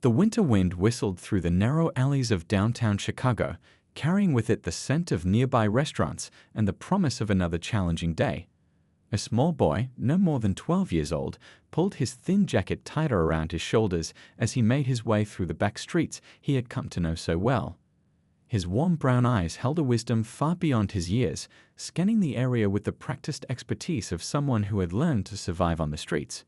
The winter wind whistled through the narrow alleys of downtown Chicago, carrying with it the scent of nearby restaurants and the promise of another challenging day. A small boy, no more than 12 years old, pulled his thin jacket tighter around his shoulders as he made his way through the back streets he had come to know so well. His warm brown eyes held a wisdom far beyond his years, scanning the area with the practiced expertise of someone who had learned to survive on the streets.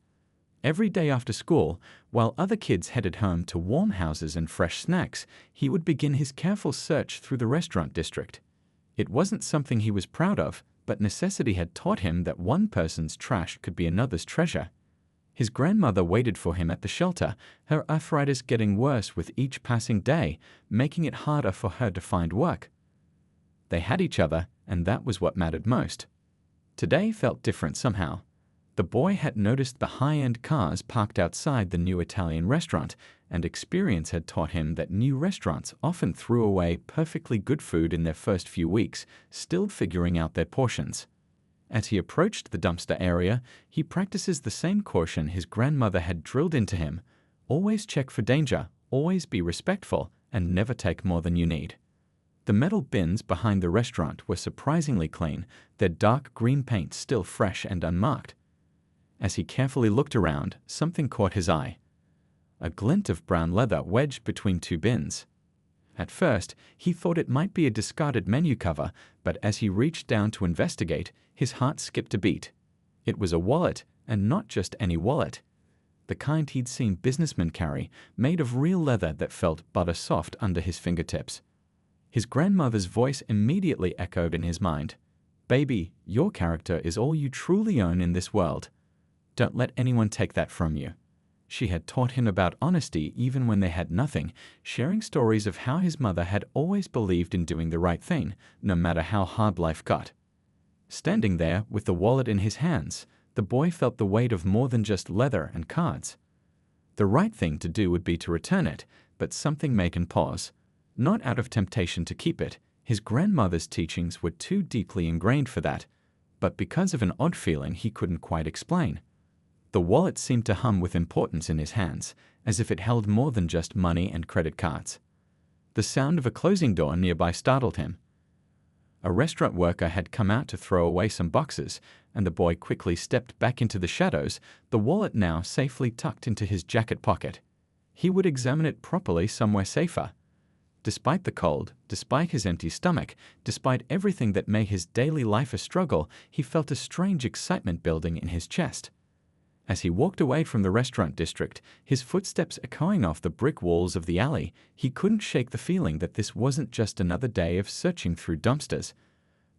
Every day after school, while other kids headed home to warm houses and fresh snacks, he would begin his careful search through the restaurant district. It wasn't something he was proud of, but necessity had taught him that one person's trash could be another's treasure. His grandmother waited for him at the shelter, her arthritis getting worse with each passing day, making it harder for her to find work. They had each other, and that was what mattered most. Today felt different somehow. The boy had noticed the high-end cars parked outside the new Italian restaurant, and experience had taught him that new restaurants often threw away perfectly good food in their first few weeks, still figuring out their portions. As he approached the dumpster area, he practices the same caution his grandmother had drilled into him: always check for danger, always be respectful, and never take more than you need. The metal bins behind the restaurant were surprisingly clean, their dark green paint still fresh and unmarked. As he carefully looked around, something caught his eye: a glint of brown leather wedged between two bins. At first, he thought it might be a discarded menu cover, but as he reached down to investigate, his heart skipped a beat. It was a wallet, and not just any wallet. The kind he'd seen businessmen carry, made of real leather that felt butter soft under his fingertips. His grandmother's voice immediately echoed in his mind: "Baby, your character is all you truly own in this world. Don't let anyone take that from you." She had taught him about honesty even when they had nothing, sharing stories of how his mother had always believed in doing the right thing, no matter how hard life got. Standing there with the wallet in his hands, the boy felt the weight of more than just leather and cards. The right thing to do would be to return it, but something made him pause. Not out of temptation to keep it, his grandmother's teachings were too deeply ingrained for that, but because of an odd feeling he couldn't quite explain. The wallet seemed to hum with importance in his hands, as if it held more than just money and credit cards. The sound of a closing door nearby startled him. A restaurant worker had come out to throw away some boxes, and the boy quickly stepped back into the shadows, the wallet now safely tucked into his jacket pocket. He would examine it properly somewhere safer. Despite the cold, despite his empty stomach, despite everything that made his daily life a struggle, he felt a strange excitement building in his chest. As he walked away from the restaurant district, his footsteps echoing off the brick walls of the alley, he couldn't shake the feeling that this wasn't just another day of searching through dumpsters.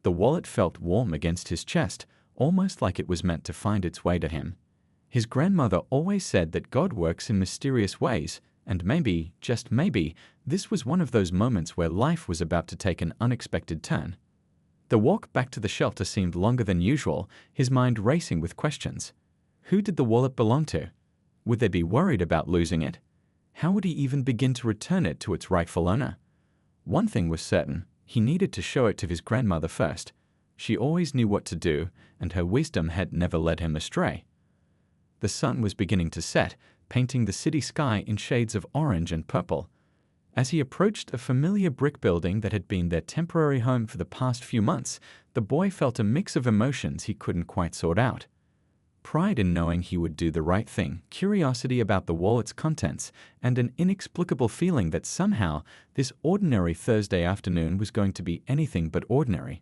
The wallet felt warm against his chest, almost like it was meant to find its way to him. His grandmother always said that God works in mysterious ways, and maybe, just maybe, this was one of those moments where life was about to take an unexpected turn. The walk back to the shelter seemed longer than usual, his mind racing with questions. Who did the wallet belong to? Would they be worried about losing it? How would he even begin to return it to its rightful owner? One thing was certain: he needed to show it to his grandmother first. She always knew what to do, and her wisdom had never led him astray. The sun was beginning to set, painting the city sky in shades of orange and purple. As he approached a familiar brick building that had been their temporary home for the past few months, the boy felt a mix of emotions he couldn't quite sort out. Pride in knowing he would do the right thing, curiosity about the wallet's contents, and an inexplicable feeling that somehow this ordinary Thursday afternoon was going to be anything but ordinary.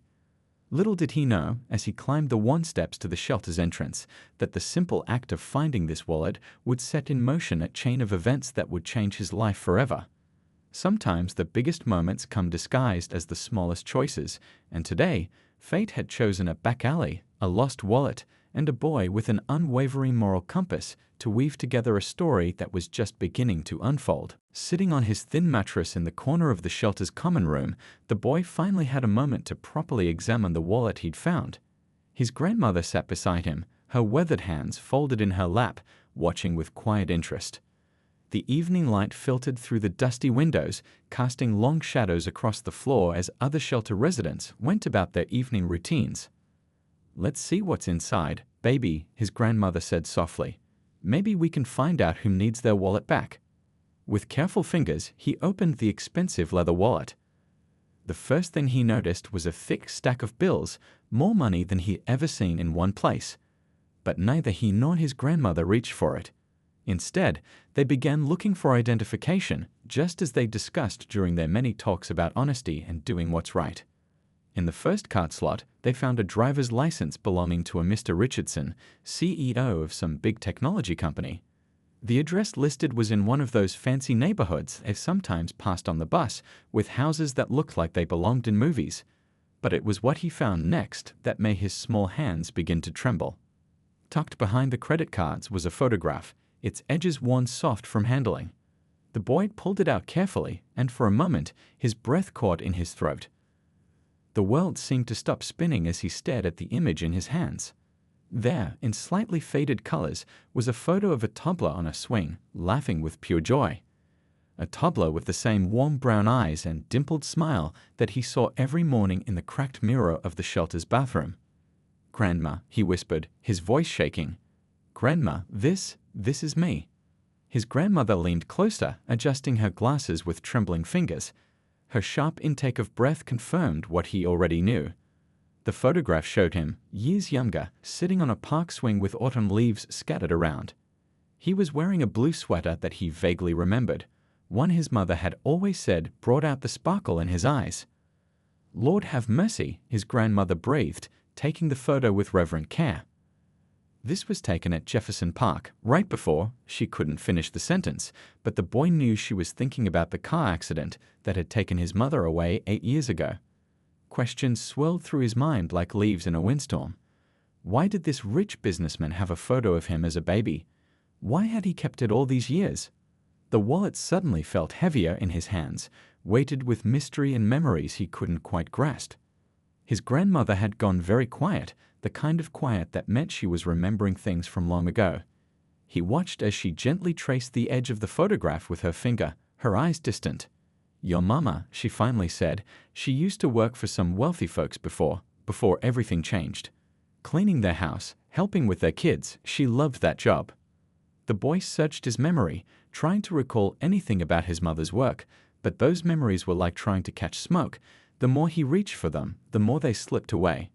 Little did he know, as he climbed the worn steps to the shelter's entrance, that the simple act of finding this wallet would set in motion a chain of events that would change his life forever. Sometimes the biggest moments come disguised as the smallest choices, and today, fate had chosen a back alley, a lost wallet, and a boy with an unwavering moral compass to weave together a story that was just beginning to unfold. Sitting on his thin mattress in the corner of the shelter's common room, the boy finally had a moment to properly examine the wallet he'd found. His grandmother sat beside him, her weathered hands folded in her lap, watching with quiet interest. The evening light filtered through the dusty windows, casting long shadows across the floor as other shelter residents went about their evening routines. "Let's see what's inside, baby," his grandmother said softly. "Maybe we can find out who needs their wallet back." With careful fingers, he opened the expensive leather wallet. The first thing he noticed was a thick stack of bills, more money than he'd ever seen in one place. But neither he nor his grandmother reached for it. Instead, they began looking for identification, just as they discussed during their many talks about honesty and doing what's right. In the first card slot, they found a driver's license belonging to a Mr. Richardson, CEO of some big technology company. The address listed was in one of those fancy neighborhoods they sometimes passed on the bus, with houses that looked like they belonged in movies. But it was what he found next that made his small hands begin to tremble. Tucked behind the credit cards was a photograph, its edges worn soft from handling. The boy pulled it out carefully, and for a moment, his breath caught in his throat. The world seemed to stop spinning as he stared at the image in his hands. There, in slightly faded colors, was a photo of a toddler on a swing, laughing with pure joy. A toddler with the same warm brown eyes and dimpled smile that he saw every morning in the cracked mirror of the shelter's bathroom. "Grandma," he whispered, his voice shaking. "Grandma, this is me." His grandmother leaned closer, adjusting her glasses with trembling fingers. Her sharp intake of breath confirmed what he already knew. The photograph showed him, years younger, sitting on a park swing with autumn leaves scattered around. He was wearing a blue sweater that he vaguely remembered, one his mother had always said brought out the sparkle in his eyes. "Lord have mercy," his grandmother breathed, taking the photo with reverent care. This was taken at Jefferson Park, right before she couldn't finish the sentence, but the boy knew she was thinking about the car accident that had taken his mother away 8 years ago. Questions swirled through his mind like leaves in a windstorm. Why did this rich businessman have a photo of him as a baby? Why had he kept it all these years? The wallet suddenly felt heavier in his hands, weighted with mystery and memories he couldn't quite grasp. His grandmother had gone very quiet, the kind of quiet that meant she was remembering things from long ago. He watched as she gently traced the edge of the photograph with her finger, her eyes distant. "Your mama," she finally said. "She used to work for some wealthy folks before everything changed. Cleaning their house, helping with their kids, she loved that job." The boy searched his memory, trying to recall anything about his mother's work, but those memories were like trying to catch smoke. The more he reached for them, the more they slipped away.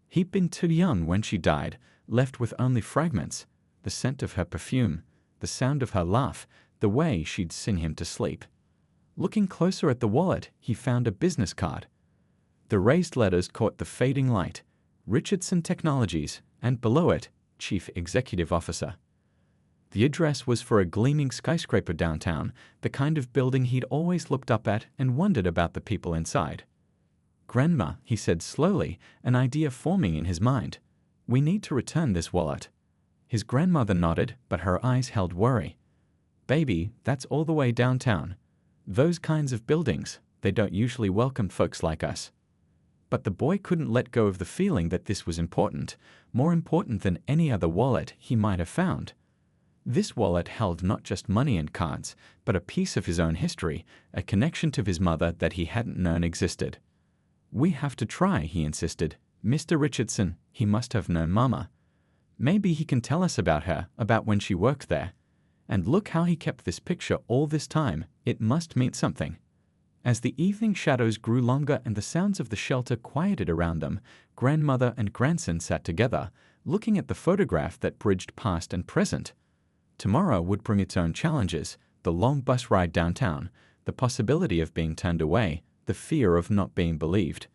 He'd been too young when she died, left with only fragments, the scent of her perfume, the sound of her laugh, the way she'd sing him to sleep. Looking closer at the wallet, he found a business card. The raised letters caught the fading light, Richardson Technologies, and below it, Chief Executive Officer. The address was for a gleaming skyscraper downtown, the kind of building he'd always looked up at and wondered about the people inside. "Grandma," he said slowly, an idea forming in his mind. "We need to return this wallet." His grandmother nodded, but her eyes held worry. "Baby, that's all the way downtown. Those kinds of buildings, they don't usually welcome folks like us." But the boy couldn't let go of the feeling that this was important, more important than any other wallet he might have found. This wallet held not just money and cards, but a piece of his own history, a connection to his mother that he hadn't known existed. "We have to try," he insisted. "Mr. Richardson, he must have known Mama. Maybe he can tell us about her, about when she worked there. And look how he kept this picture all this time. It must mean something." As the evening shadows grew longer and the sounds of the shelter quieted around them, grandmother and grandson sat together, looking at the photograph that bridged past and present. Tomorrow would bring its own challenges, the long bus ride downtown, the possibility of being turned away, the fear of not being believed.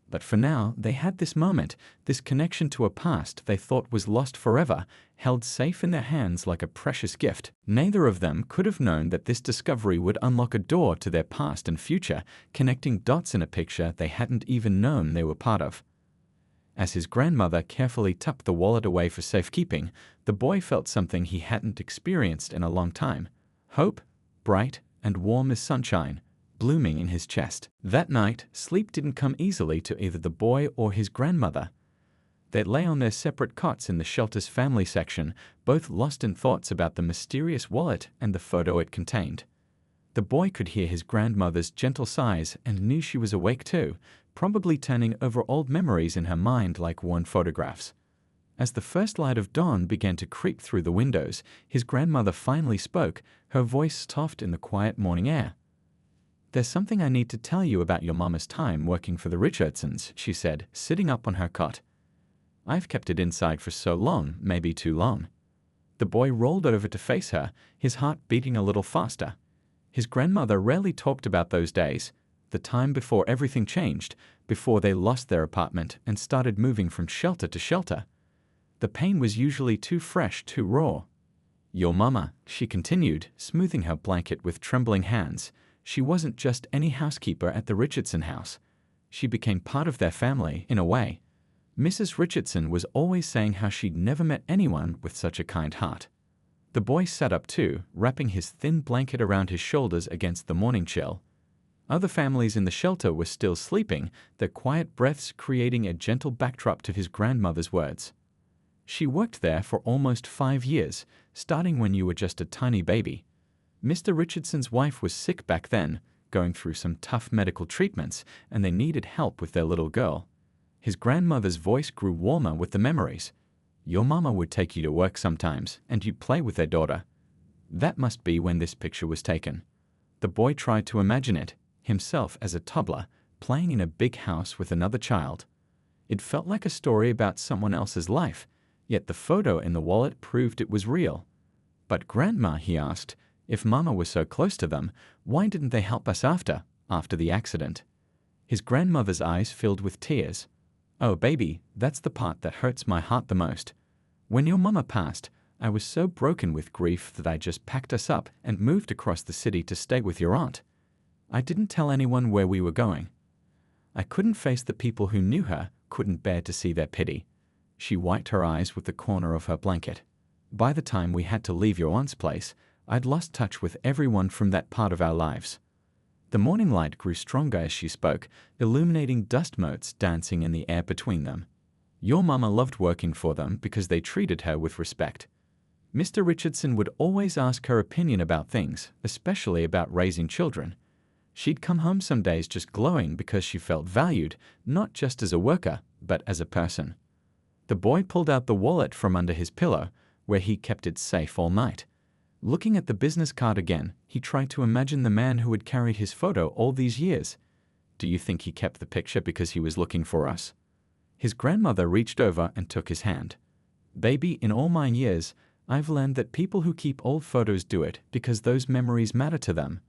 But for now, they had this moment, this connection to a past they thought was lost forever, held safe in their hands like a precious gift. Neither of them could have known that this discovery would unlock a door to their past and future, connecting dots in a picture they hadn't even known they were part of. As his grandmother carefully tucked the wallet away for safekeeping, the boy felt something he hadn't experienced in a long time. Hope, bright and warm as sunshine, blooming in his chest. That night, sleep didn't come easily to either the boy or his grandmother. They lay on their separate cots in the shelter's family section, both lost in thoughts about the mysterious wallet and the photo it contained. The boy could hear his grandmother's gentle sighs and knew she was awake too, probably turning over old memories in her mind like worn photographs. As the first light of dawn began to creep through the windows, his grandmother finally spoke, her voice soft in the quiet morning air. "There's something I need to tell you about your mama's time working for the Richardsons," she said, sitting up on her cot. "I've kept it inside for so long, maybe too long." The boy rolled over to face her, his heart beating a little faster. His grandmother rarely talked about those days, the time before everything changed, before they lost their apartment and started moving from shelter to shelter. The pain was usually too fresh, too raw. "Your mama," she continued, smoothing her blanket with trembling hands, "she wasn't just any housekeeper at the Richardson house. She became part of their family, in a way. Mrs. Richardson was always saying how she'd never met anyone with such a kind heart." The boy sat up too, wrapping his thin blanket around his shoulders against the morning chill. Other families in the shelter were still sleeping, their quiet breaths creating a gentle backdrop to his grandmother's words. "She worked there for almost 5 years, starting when you were just a tiny baby. Mr. Richardson's wife was sick back then, going through some tough medical treatments, and they needed help with their little girl." His grandmother's voice grew warmer with the memories. "Your mama would take you to work sometimes, and you'd play with their daughter. That must be when this picture was taken." The boy tried to imagine it, himself as a toddler, playing in a big house with another child. It felt like a story about someone else's life, yet the photo in the wallet proved it was real. "But Grandma," he asked, "if Mama was so close to them, why didn't they help us after the accident?" His grandmother's eyes filled with tears. "Oh, baby, that's the part that hurts my heart the most. When your mama passed, I was so broken with grief that I just packed us up and moved across the city to stay with your aunt. I didn't tell anyone where we were going. I couldn't face the people who knew her, couldn't bear to see their pity." She wiped her eyes with the corner of her blanket. "By the time we had to leave your aunt's place, I'd lost touch with everyone from that part of our lives." The morning light grew stronger as she spoke, illuminating dust motes dancing in the air between them. "Your mama loved working for them because they treated her with respect. Mr. Richardson would always ask her opinion about things, especially about raising children. She'd come home some days just glowing because she felt valued, not just as a worker, but as a person." The boy pulled out the wallet from under his pillow, where he kept it safe all night. Looking at the business card again, he tried to imagine the man who had carried his photo all these years. "Do you think he kept the picture because he was looking for us?" His grandmother reached over and took his hand. "Baby, in all my years, I've learned that people who keep old photos do it because those memories matter to them.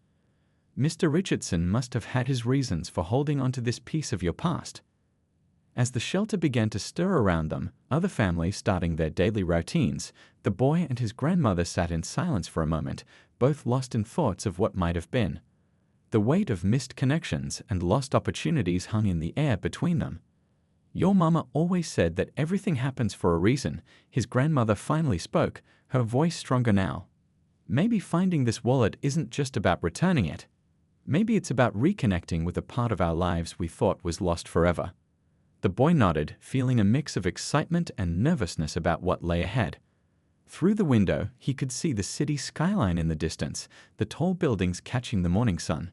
Mr. Richardson must have had his reasons for holding onto this piece of your past." As the shelter began to stir around them, other families starting their daily routines, the boy and his grandmother sat in silence for a moment, both lost in thoughts of what might have been. The weight of missed connections and lost opportunities hung in the air between them. "Your mama always said that everything happens for a reason," his grandmother finally spoke, her voice stronger now. "Maybe finding this wallet isn't just about returning it. Maybe it's about reconnecting with a part of our lives we thought was lost forever." The boy nodded, feeling a mix of excitement and nervousness about what lay ahead. Through the window, he could see the city skyline in the distance, the tall buildings catching the morning sun.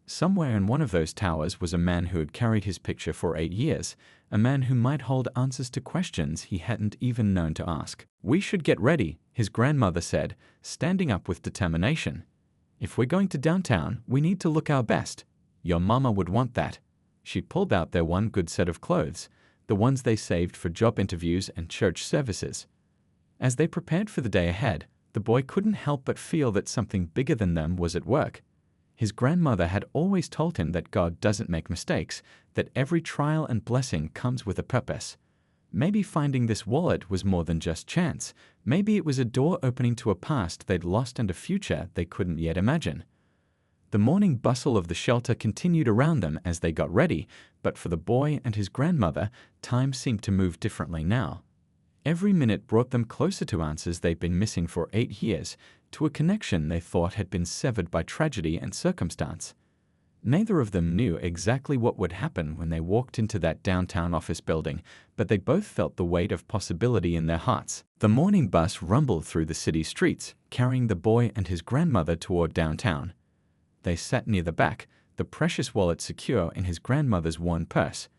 Somewhere in one of those towers was a man who had carried his picture for 8 years, a man who might hold answers to questions he hadn't even known to ask. "We should get ready," his grandmother said, standing up with determination. "If we're going to downtown, we need to look our best. Your mama would want that." She pulled out their one good set of clothes, the ones they saved for job interviews and church services. As they prepared for the day ahead, the boy couldn't help but feel that something bigger than them was at work. His grandmother had always told him that God doesn't make mistakes, that every trial and blessing comes with a purpose. Maybe finding this wallet was more than just chance. Maybe it was a door opening to a past they'd lost and a future they couldn't yet imagine. The morning bustle of the shelter continued around them as they got ready, but for the boy and his grandmother, time seemed to move differently now. Every minute brought them closer to answers they'd been missing for 8 years, to a connection they thought had been severed by tragedy and circumstance. Neither of them knew exactly what would happen when they walked into that downtown office building, but they both felt the weight of possibility in their hearts. The morning bus rumbled through the city streets, carrying the boy and his grandmother toward downtown. They sat near the back, the precious wallet secure in his grandmother's worn purse.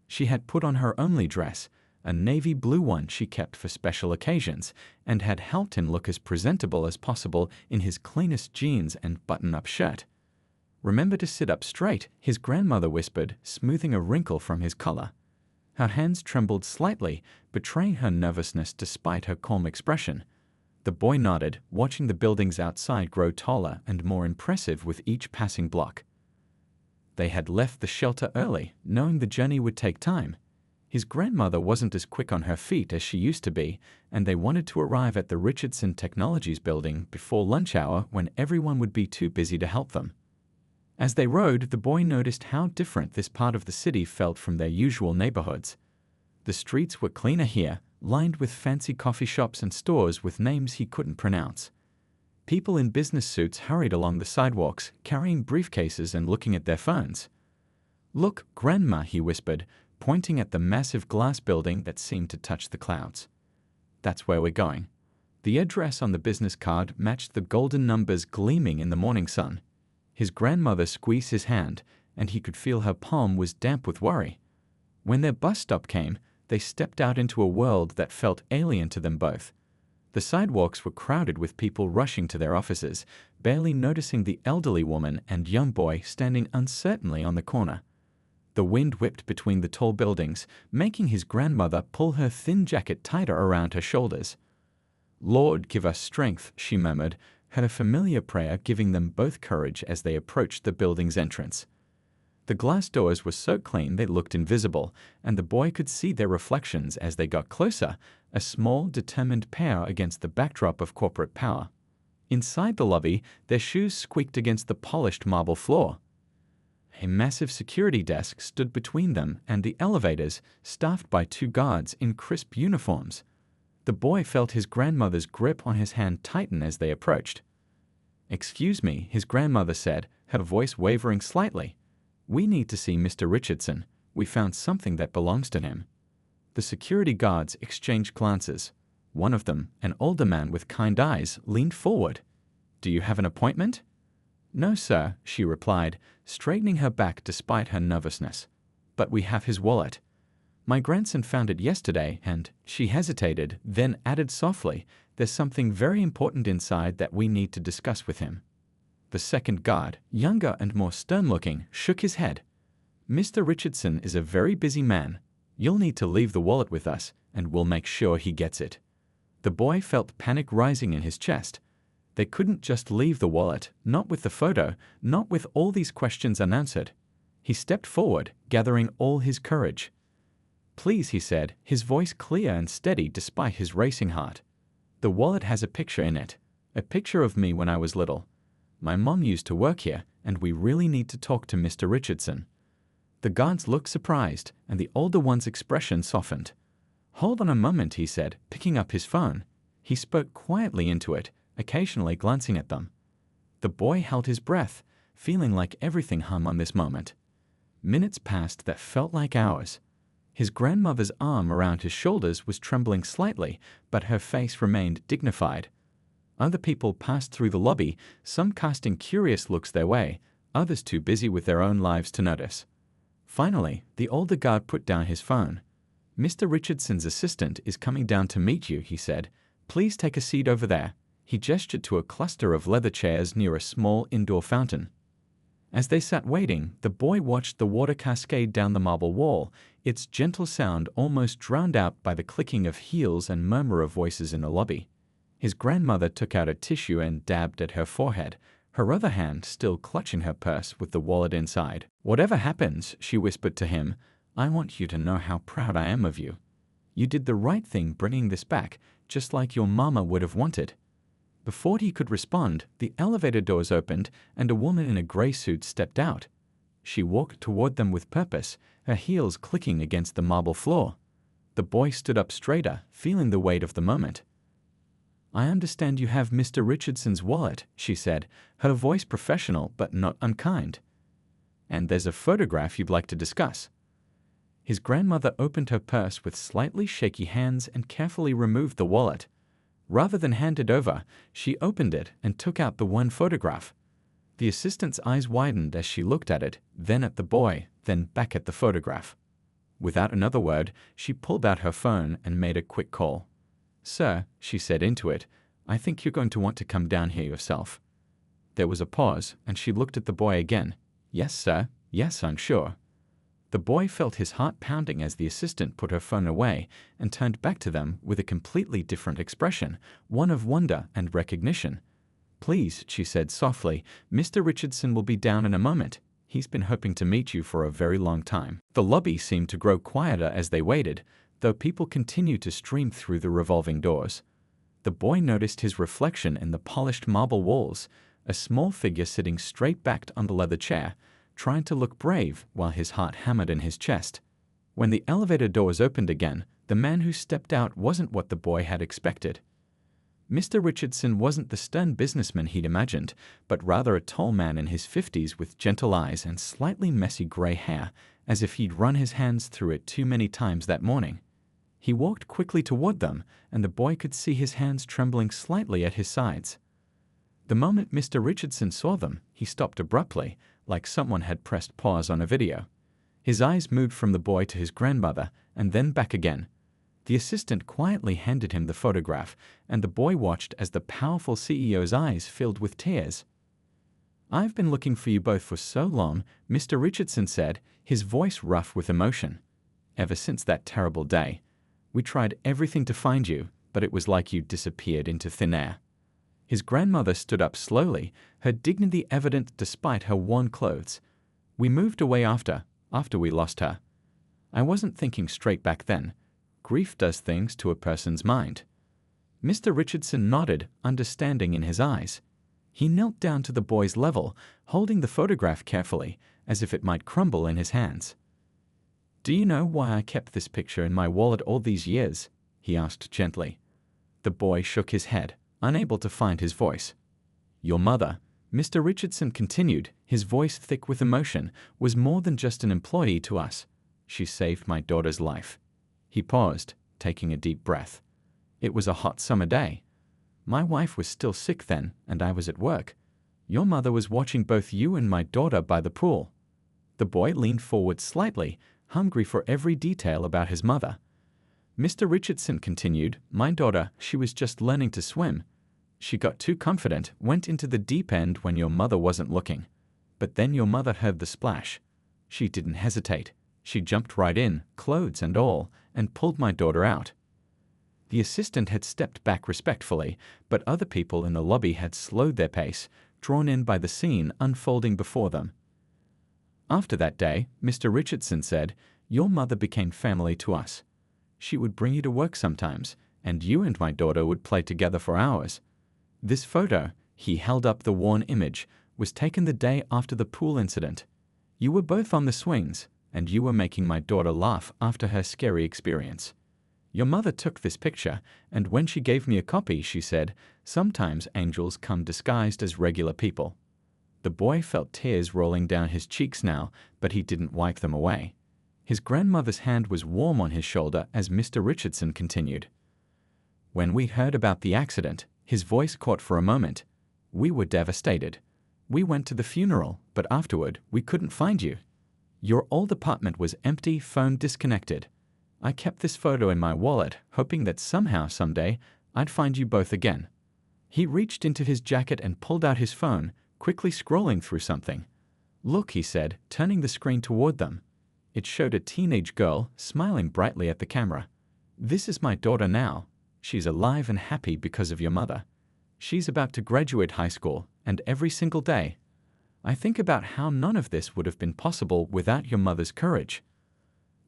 She had put on her only dress, a navy blue one she kept for special occasions, and had helped him look as presentable as possible in his cleanest jeans and button-up shirt. "Remember to sit up straight," his grandmother whispered, smoothing a wrinkle from his collar. Her hands trembled slightly, betraying her nervousness despite her calm expression. The boy nodded, watching the buildings outside grow taller and more impressive with each passing block. They had left the shelter early, knowing the journey would take time. His grandmother wasn't as quick on her feet as she used to be, and they wanted to arrive at the Richardson Technologies building before lunch hour when everyone would be too busy to help them. As they rode, the boy noticed how different this part of the city felt from their usual neighborhoods. The streets were cleaner here, lined with fancy coffee shops and stores with names he couldn't pronounce. People in business suits hurried along the sidewalks, carrying briefcases and looking at their phones. "Look, Grandma," he whispered, pointing at the massive glass building that seemed to touch the clouds. "That's where we're going." The address on the business card matched the golden numbers gleaming in the morning sun. His grandmother squeezed his hand, and he could feel her palm was damp with worry. When their bus stop came, they stepped out into a world that felt alien to them both. The sidewalks were crowded with people rushing to their offices, barely noticing the elderly woman and young boy standing uncertainly on the corner. The wind whipped between the tall buildings, making his grandmother pull her thin jacket tighter around her shoulders. "Lord, give us strength," she murmured, her familiar prayer giving them both courage as they approached the building's entrance. The glass doors were so clean they looked invisible, and the boy could see their reflections as they got closer, a small, determined pair against the backdrop of corporate power. Inside the lobby, their shoes squeaked against the polished marble floor. A massive security desk stood between them and the elevators, staffed by 2 guards in crisp uniforms. The boy felt his grandmother's grip on his hand tighten as they approached. "Excuse me," his grandmother said, her voice wavering slightly. "We need to see Mr. Richardson. We found something that belongs to him." The security guards exchanged glances. One of them, an older man with kind eyes, leaned forward. "Do you have an appointment?" "No, sir," she replied, straightening her back despite her nervousness. "But we have his wallet. My grandson found it yesterday, and—" She hesitated, then added softly, "There's something very important inside that we need to discuss with him." The second guard, younger and more stern-looking, shook his head. "Mr. Richardson is a very busy man. You'll need to leave the wallet with us, and we'll make sure he gets it." The boy felt panic rising in his chest. They couldn't just leave the wallet, not with the photo, not with all these questions unanswered. He stepped forward, gathering all his courage. "Please," he said, his voice clear and steady despite his racing heart. "The wallet has a picture in it, a picture of me when I was little. My mom used to work here, and we really need to talk to Mr. Richardson." The guards looked surprised, and the older one's expression softened. "Hold on a moment," he said, picking up his phone. He spoke quietly into it, occasionally glancing at them. The boy held his breath, feeling like everything hung on this moment. Minutes passed that felt like hours. His grandmother's arm around his shoulders was trembling slightly, but her face remained dignified. Other people passed through the lobby, some casting curious looks their way, others too busy with their own lives to notice. Finally, the older guard put down his phone. "Mr. Richardson's assistant is coming down to meet you," he said. "Please take a seat over there." He gestured to a cluster of leather chairs near a small indoor fountain. As they sat waiting, the boy watched the water cascade down the marble wall, its gentle sound almost drowned out by the clicking of heels and murmur of voices in the lobby. His grandmother took out a tissue and dabbed at her forehead, her other hand still clutching her purse with the wallet inside. "Whatever happens," she whispered to him, "I want you to know how proud I am of you. You did the right thing bringing this back, just like your mama would have wanted." Before he could respond, the elevator doors opened and a woman in a gray suit stepped out. She walked toward them with purpose, her heels clicking against the marble floor. The boy stood up straighter, feeling the weight of the moment. "I understand you have Mr. Richardson's wallet," she said, her voice professional but not unkind. "And there's a photograph you'd like to discuss." His grandmother opened her purse with slightly shaky hands and carefully removed the wallet. Rather than hand it over, she opened it and took out the one photograph. The assistant's eyes widened as she looked at it, then at the boy, then back at the photograph. Without another word, she pulled out her phone and made a quick call. "Sir," she said into it, "I think you're going to want to come down here yourself." There was a pause, and she looked at the boy again. "Yes, sir. Yes, I'm sure." The boy felt his heart pounding as the assistant put her phone away and turned back to them with a completely different expression, one of wonder and recognition. "Please," she said softly, "Mr. Richardson will be down in a moment. He's been hoping to meet you for a very long time." The lobby seemed to grow quieter as they waited, though people continued to stream through the revolving doors. The boy noticed his reflection in the polished marble walls, a small figure sitting straight-backed on the leather chair, trying to look brave while his heart hammered in his chest. When the elevator doors opened again, the man who stepped out wasn't what the boy had expected. Mr. Richardson wasn't the stern businessman he'd imagined, but rather a tall man in his 50s with gentle eyes and slightly messy gray hair, as if he'd run his hands through it too many times that morning. He walked quickly toward them, and the boy could see his hands trembling slightly at his sides. The moment Mr. Richardson saw them, he stopped abruptly, like someone had pressed pause on a video. His eyes moved from the boy to his grandmother, and then back again. The assistant quietly handed him the photograph, and the boy watched as the powerful CEO's eyes filled with tears. "I've been looking for you both for so long," Mr. Richardson said, his voice rough with emotion. "Ever since that terrible day. We tried everything to find you, but it was like you disappeared into thin air." His grandmother stood up slowly, her dignity evident despite her worn clothes. "We moved away after we lost her. I wasn't thinking straight back then. Grief does things to a person's mind." Mr. Richardson nodded, understanding in his eyes. He knelt down to the boy's level, holding the photograph carefully, as if it might crumble in his hands. "Do you know why I kept this picture in my wallet all these years?" he asked gently. The boy shook his head, unable to find his voice. "Your mother," Mr. Richardson continued, his voice thick with emotion, "was more than just an employee to us. She saved my daughter's life." He paused, taking a deep breath. "It was a hot summer day. My wife was still sick then, and I was at work. Your mother was watching both you and my daughter by the pool." The boy leaned forward slightly, hungry for every detail about his mother. Mr. Richardson continued, "My daughter, she was just learning to swim. She got too confident, went into the deep end when your mother wasn't looking. But then your mother heard the splash. She didn't hesitate. She jumped right in, clothes and all, and pulled my daughter out." The assistant had stepped back respectfully, but other people in the lobby had slowed their pace, drawn in by the scene unfolding before them. "After that day," Mr. Richardson said, "your mother became family to us. She would bring you to work sometimes, and you and my daughter would play together for hours. This photo," he held up the worn image, "was taken the day after the pool incident. You were both on the swings, and you were making my daughter laugh after her scary experience. Your mother took this picture, and when she gave me a copy, she said, 'Sometimes angels come disguised as regular people.'" The boy felt tears rolling down his cheeks now, but he didn't wipe them away. His grandmother's hand was warm on his shoulder as Mr. Richardson continued. "When we heard about the accident," his voice caught for a moment, "we were devastated. We went to the funeral, but afterward, we couldn't find you. Your old apartment was empty, phone disconnected. I kept this photo in my wallet, hoping that somehow, someday, I'd find you both again." He reached into his jacket and pulled out his phone, quickly scrolling through something. "Look," he said, turning the screen toward them. It showed a teenage girl, smiling brightly at the camera. "This is my daughter now. She's alive and happy because of your mother. She's about to graduate high school, and every single day. I think about how none of this would have been possible without your mother's courage."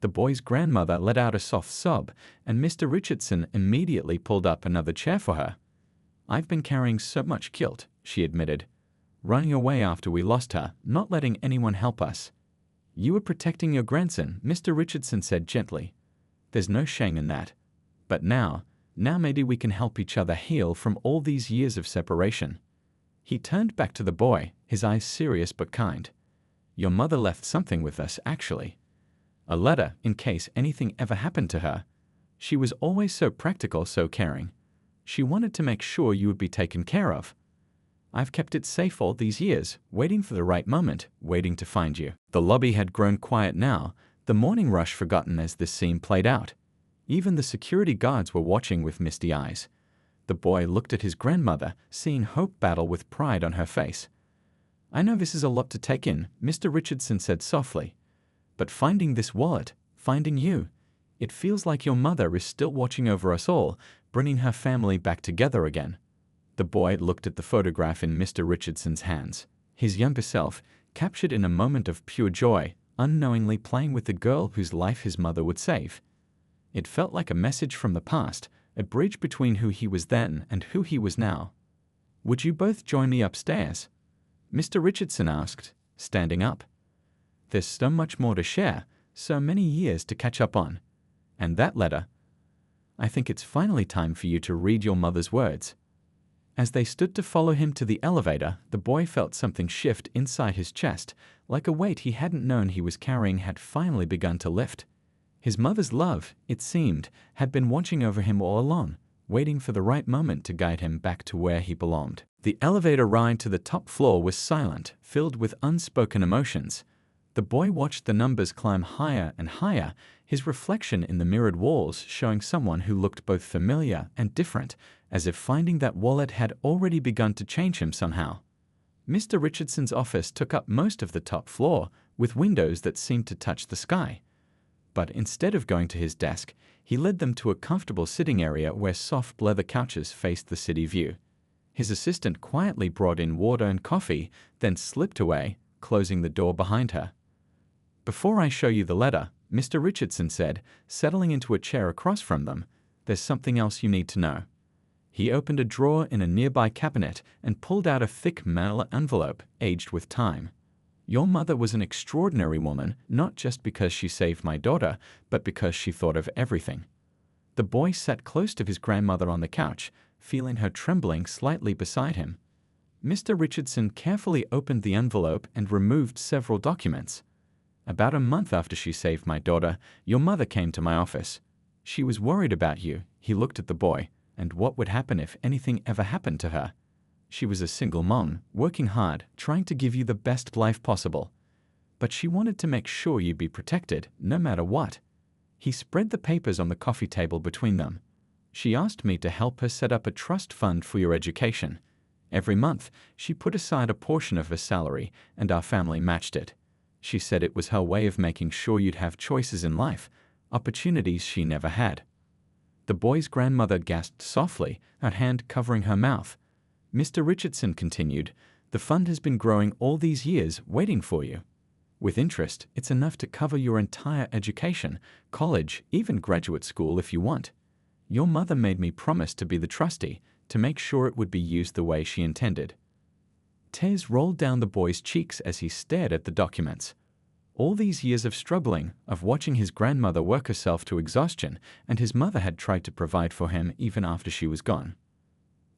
The boy's grandmother let out a soft sob, and Mr. Richardson immediately pulled up another chair for her. "I've been carrying so much guilt," she admitted. "Running away after we lost her, not letting anyone help us." "You were protecting your grandson," Mr. Richardson said gently. "There's no shame in that. But now maybe we can help each other heal from all these years of separation." He turned back to the boy, his eyes serious but kind. "Your mother left something with us, actually. A letter in case anything ever happened to her. She was always so practical, so caring. She wanted to make sure you would be taken care of. I've kept it safe all these years, waiting for the right moment, waiting to find you." The lobby had grown quiet now, The morning rush forgotten as this scene played out. Even the security guards were watching with misty eyes. The boy looked at his grandmother, seeing hope battle with pride on her face. "I know this is a lot to take in," Mr. Richardson said softly. "But finding this wallet, finding you, it feels like your mother is still watching over us all, bringing her family back together again." The boy looked at the photograph in Mr. Richardson's hands. His younger self, captured in a moment of pure joy, unknowingly playing with the girl whose life his mother would save. It felt like a message from the past, a bridge between who he was then and who he was now. "Would you both join me upstairs?" Mr. Richardson asked, standing up. "There's so much more to share, so many years to catch up on. And that letter. I think it's finally time for you to read your mother's words." As they stood to follow him to the elevator, the boy felt something shift inside his chest, like a weight he hadn't known he was carrying had finally begun to lift. His mother's love, it seemed, had been watching over him all along, waiting for the right moment to guide him back to where he belonged. The elevator ride to the top floor was silent, filled with unspoken emotions. The boy watched the numbers climb higher and higher, his reflection in the mirrored walls showing someone who looked both familiar and different, as if finding that wallet had already begun to change him somehow. Mr. Richardson's office took up most of the top floor, with windows that seemed to touch the sky. But instead of going to his desk, he led them to a comfortable sitting area where soft leather couches faced the city view. His assistant quietly brought in water and coffee, then slipped away, closing the door behind her. "Before I show you the letter," Mr. Richardson said, settling into a chair across from them, "there's something else you need to know." He opened a drawer in a nearby cabinet and pulled out a thick manila envelope, aged with time. "Your mother was an extraordinary woman, not just because she saved my daughter, but because she thought of everything." The boy sat close to his grandmother on the couch, feeling her trembling slightly beside him. Mr. Richardson carefully opened the envelope and removed several documents. "About a month after she saved my daughter, your mother came to my office. She was worried about you," he looked at the boy, "and what would happen if anything ever happened to her. She was a single mom, working hard, trying to give you the best life possible. But she wanted to make sure you'd be protected, no matter what." He spread the papers on the coffee table between them. "She asked me to help her set up a trust fund for your education. Every month, she put aside a portion of her salary, and our family matched it. She said it was her way of making sure you'd have choices in life, opportunities she never had." The boy's grandmother gasped softly, her hand covering her mouth. Mr. Richardson continued, "The fund has been growing all these years, waiting for you. With interest, it's enough to cover your entire education, college, even graduate school if you want. Your mother made me promise to be the trustee, to make sure it would be used the way she intended." Tears rolled down the boy's cheeks as he stared at the documents. All these years of struggling, of watching his grandmother work herself to exhaustion, and his mother had tried to provide for him even after she was gone.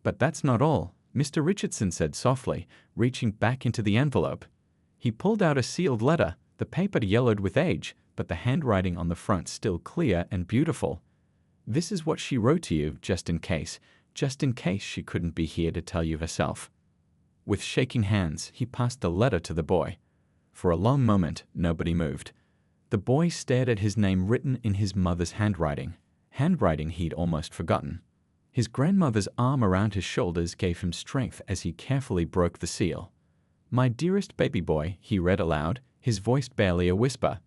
"But that's not all," Mr. Richardson said softly, reaching back into the envelope. He pulled out a sealed letter, the paper yellowed with age, but the handwriting on the front still clear and beautiful. "This is what she wrote to you, just in case she couldn't be here to tell you herself." With shaking hands, he passed the letter to the boy. For a long moment, nobody moved. The boy stared at his name written in his mother's handwriting he'd almost forgotten. His grandmother's arm around his shoulders gave him strength as he carefully broke the seal. "My dearest baby boy," he read aloud, his voice barely a whisper.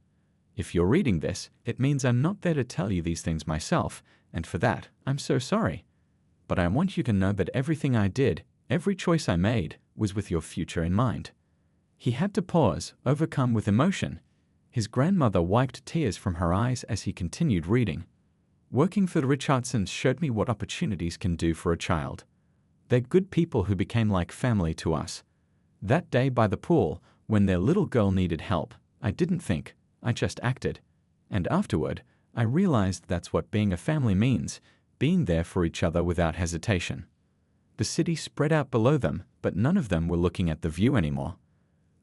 "If you're reading this, it means I'm not there to tell you these things myself, and for that, I'm so sorry. But I want you to know that everything I did, every choice I made, was with your future in mind." He had to pause, overcome with emotion. His grandmother wiped tears from her eyes as he continued reading. "Working for the Richardsons showed me what opportunities can do for a child. They're good people who became like family to us. That day by the pool, when their little girl needed help, I didn't think, I just acted. And afterward, I realized that's what being a family means, being there for each other without hesitation." The city spread out below them, but none of them were looking at the view anymore.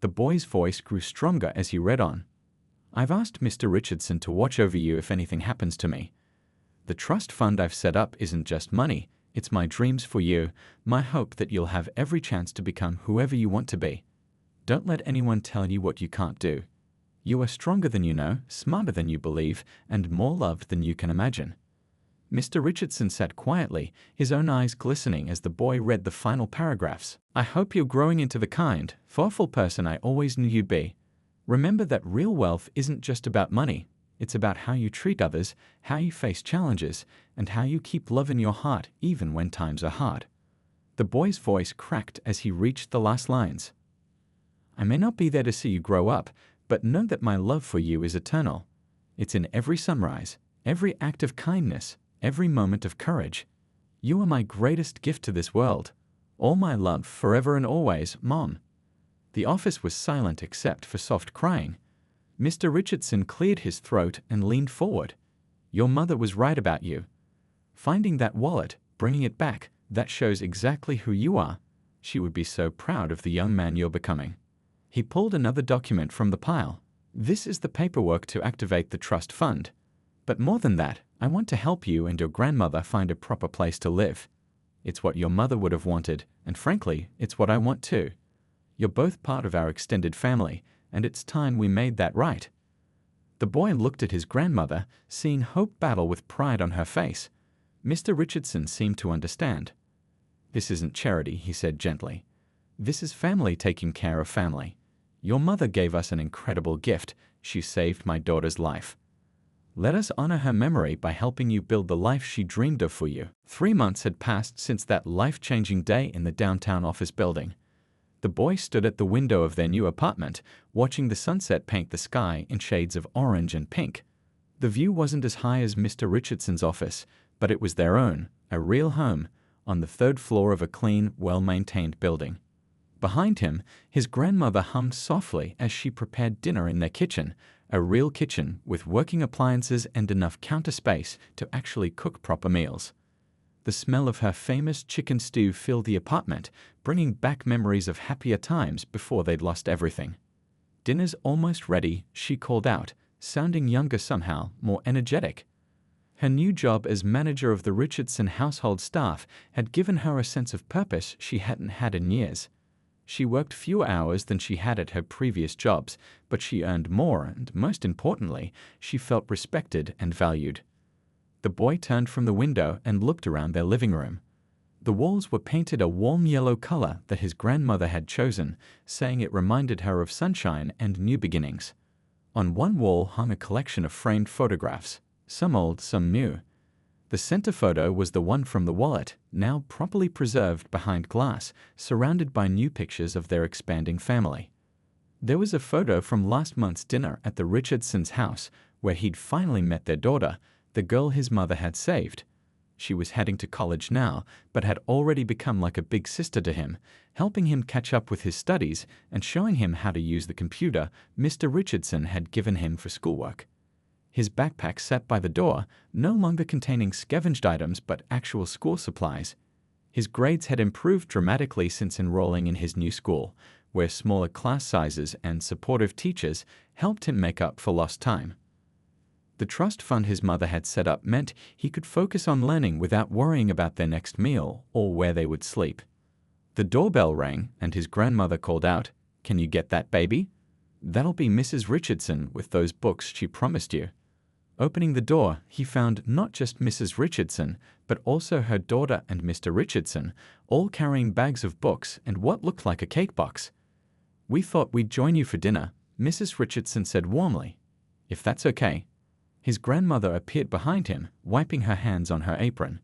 The boy's voice grew stronger as he read on. "I've asked Mr. Richardson to watch over you if anything happens to me. The trust fund I've set up isn't just money, it's my dreams for you, my hope that you'll have every chance to become whoever you want to be. Don't let anyone tell you what you can't do. You are stronger than you know, smarter than you believe, and more loved than you can imagine." Mr. Richardson sat quietly, his own eyes glistening as the boy read the final paragraphs. "I hope you're growing into the kind, thoughtful person I always knew you'd be. Remember that real wealth isn't just about money. It's about how you treat others, how you face challenges, and how you keep love in your heart even when times are hard." The boy's voice cracked as he reached the last lines. "I may not be there to see you grow up, but know that my love for you is eternal. It's in every sunrise, every act of kindness, every moment of courage. You are my greatest gift to this world. All my love forever and always, Mom." The office was silent except for soft crying. Mr. Richardson cleared his throat and leaned forward. "Your mother was right about you. Finding that wallet, bringing it back, that shows exactly who you are. She would be so proud of the young man you're becoming." He pulled another document from the pile. "This is the paperwork to activate the trust fund. But more than that, I want to help you and your grandmother find a proper place to live. It's what your mother would have wanted, and frankly, it's what I want too. You're both part of our extended family, and it's time we made that right." The boy looked at his grandmother, seeing hope battle with pride on her face. Mr. Richardson seemed to understand. "This isn't charity," he said gently. "This is family taking care of family. Your mother gave us an incredible gift. She saved my daughter's life. Let us honor her memory by helping you build the life she dreamed of for you." 3 months had passed since that life-changing day in the downtown office building. The boy stood at the window of their new apartment, watching the sunset paint the sky in shades of orange and pink. The view wasn't as high as Mr. Richardson's office, but it was their own, a real home, on the 3rd floor of a clean, well-maintained building. Behind him, his grandmother hummed softly as she prepared dinner in their kitchen, a real kitchen with working appliances and enough counter space to actually cook proper meals. The smell of her famous chicken stew filled the apartment, bringing back memories of happier times before they'd lost everything. "Dinner's almost ready," she called out, sounding younger somehow, more energetic. Her new job as manager of the Richardson household staff had given her a sense of purpose she hadn't had in years. She worked fewer hours than she had at her previous jobs, but she earned more and, most importantly, she felt respected and valued. The boy turned from the window and looked around their living room. The walls were painted a warm yellow color that his grandmother had chosen, saying it reminded her of sunshine and new beginnings. On one wall hung a collection of framed photographs, some old, some new. The center photo was the one from the wallet, now properly preserved behind glass, surrounded by new pictures of their expanding family. There was a photo from last month's dinner at the Richardsons' house, where he'd finally met their daughter, the girl his mother had saved. She was heading to college now, but had already become like a big sister to him, helping him catch up with his studies and showing him how to use the computer Mr. Richardson had given him for schoolwork. His backpack sat by the door, no longer containing scavenged items but actual school supplies. His grades had improved dramatically since enrolling in his new school, where smaller class sizes and supportive teachers helped him make up for lost time. The trust fund his mother had set up meant he could focus on learning without worrying about their next meal or where they would sleep. The doorbell rang and his grandmother called out, "Can you get that baby? That'll be Mrs. Richardson with those books she promised you." Opening the door, he found not just Mrs. Richardson, but also her daughter and Mr. Richardson, all carrying bags of books and what looked like a cake box. "We thought we'd join you for dinner," Mrs. Richardson said warmly. "If that's okay." His grandmother appeared behind him, wiping her hands on her apron.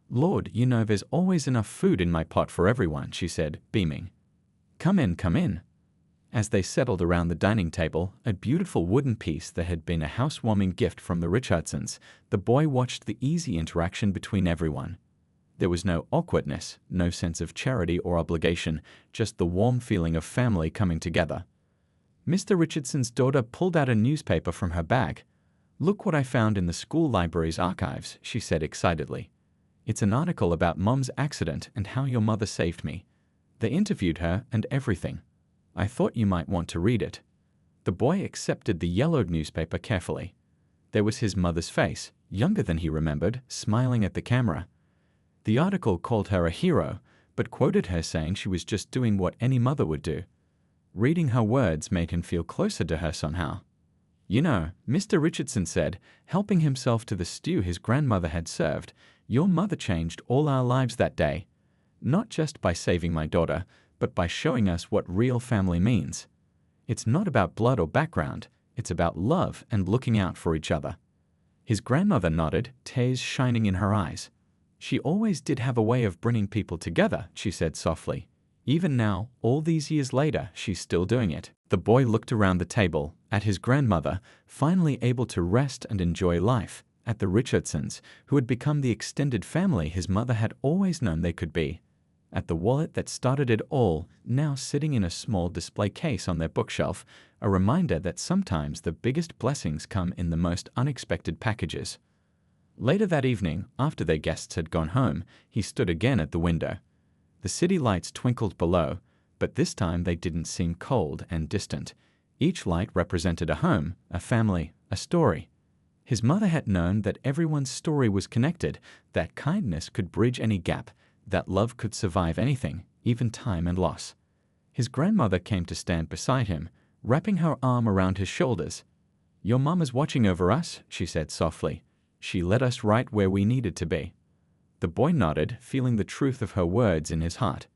"Lord, you know there's always enough food in my pot for everyone," she said, beaming. Come in, come in." As they settled around the dining table, a beautiful wooden piece that had been a housewarming gift from the Richardsons, the boy watched the easy interaction between everyone. There was no awkwardness, no sense of charity or obligation, just the warm feeling of family coming together. Mr. Richardson's daughter pulled out a newspaper from her bag. "Look what I found in the school library's archives," she said excitedly. "It's an article about Mom's accident and how your mother saved me. They interviewed her and everything. I thought you might want to read it." The boy accepted the yellowed newspaper carefully. There was his mother's face, younger than he remembered, smiling at the camera. The article called her a hero, but quoted her saying she was just doing what any mother would do. Reading her words made him feel closer to her somehow. "You know," Mr. Richardson said, helping himself to the stew his grandmother had served, "your mother changed all our lives that day. Not just by saving my daughter, but by showing us what real family means. It's not about blood or background, it's about love and looking out for each other." His grandmother nodded, tears shining in her eyes. "She always did have a way of bringing people together," she said softly. "Even now, all these years later, she's still doing it." The boy looked around the table, at his grandmother, finally able to rest and enjoy life, at the Richardsons, who had become the extended family his mother had always known they could be, at the wallet that started it all, now sitting in a small display case on their bookshelf, a reminder that sometimes the biggest blessings come in the most unexpected packages. Later that evening, after their guests had gone home, he stood again at the window. The city lights twinkled below, but this time they didn't seem cold and distant. Each light represented a home, a family, a story. His mother had known that everyone's story was connected, that kindness could bridge any gap, that love could survive anything, even time and loss. His grandmother came to stand beside him, wrapping her arm around his shoulders. "Your mama's watching over us," she said softly. "She led us right where we needed to be." The boy nodded, feeling the truth of her words in his heart.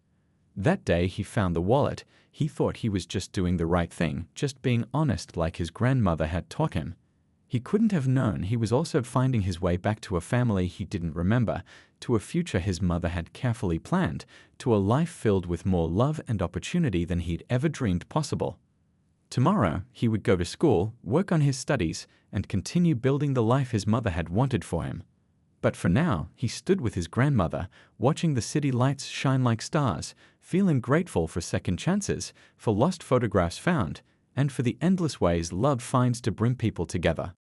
That day he found the wallet. He thought he was just doing the right thing, just being honest like his grandmother had taught him. He couldn't have known he was also finding his way back to a family he didn't remember, to a future his mother had carefully planned, to a life filled with more love and opportunity than he'd ever dreamed possible. Tomorrow, he would go to school, work on his studies, and continue building the life his mother had wanted for him. But for now, he stood with his grandmother, watching the city lights shine like stars, feeling grateful for second chances, for lost photographs found, and for the endless ways love finds to bring people together.